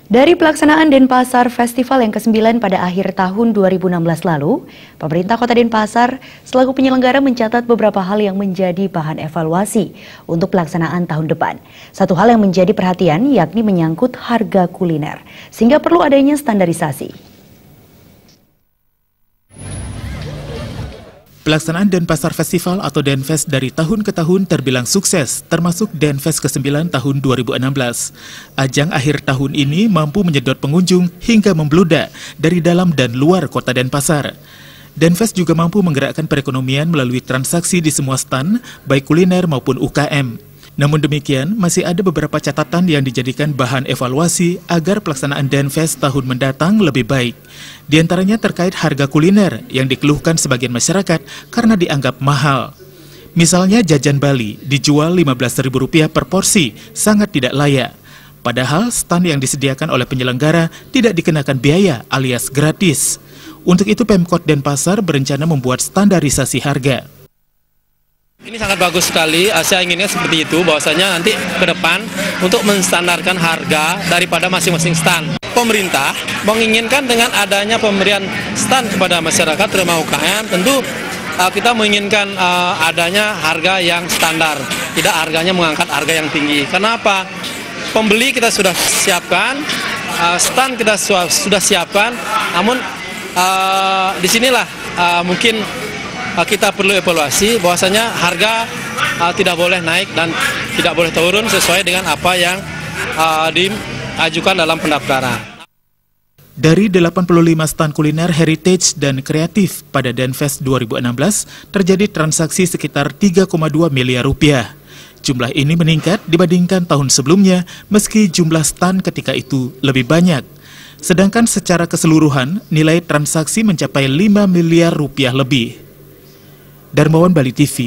Dari pelaksanaan Denpasar Festival yang ke-9 pada akhir tahun 2016 lalu, pemerintah Kota Denpasar selaku penyelenggara mencatat beberapa hal yang menjadi bahan evaluasi untuk pelaksanaan tahun depan. Satu hal yang menjadi perhatian yakni menyangkut harga kuliner, sehingga perlu adanya standarisasi. Pelaksanaan Denpasar Festival atau Denfest dari tahun ke tahun terbilang sukses, termasuk Denfest ke-9 tahun 2016. Ajang akhir tahun ini mampu menyedot pengunjung hingga membludak dari dalam dan luar kota Denpasar. Denfest juga mampu menggerakkan perekonomian melalui transaksi di semua stan, baik kuliner maupun UKM. Namun demikian, masih ada beberapa catatan yang dijadikan bahan evaluasi agar pelaksanaan Denfest tahun mendatang lebih baik. Di antaranya terkait harga kuliner yang dikeluhkan sebagian masyarakat karena dianggap mahal. Misalnya jajan Bali dijual Rp15.000 per porsi, sangat tidak layak. Padahal stan yang disediakan oleh penyelenggara tidak dikenakan biaya alias gratis. Untuk itu Pemkot Denpasar berencana membuat standarisasi harga. Ini sangat bagus sekali, saya inginnya seperti itu, bahwasanya nanti ke depan untuk menstandarkan harga daripada masing-masing stan. Pemerintah menginginkan dengan adanya pemberian stan kepada masyarakat, terutama UKM, tentu kita menginginkan adanya harga yang standar, tidak harganya mengangkat harga yang tinggi. Kenapa? Pembeli kita sudah siapkan, stan kita sudah siapkan, namun disinilah mungkin kita perlu evaluasi bahwasanya harga tidak boleh naik dan tidak boleh turun sesuai dengan apa yang diajukan dalam pendaftaran. Dari 85 stan kuliner heritage dan kreatif pada Denfest 2016, terjadi transaksi sekitar 3,2 miliar rupiah. Jumlah ini meningkat dibandingkan tahun sebelumnya meski jumlah stan ketika itu lebih banyak. Sedangkan secara keseluruhan nilai transaksi mencapai 5 miliar rupiah lebih. Darmawan Bali TV.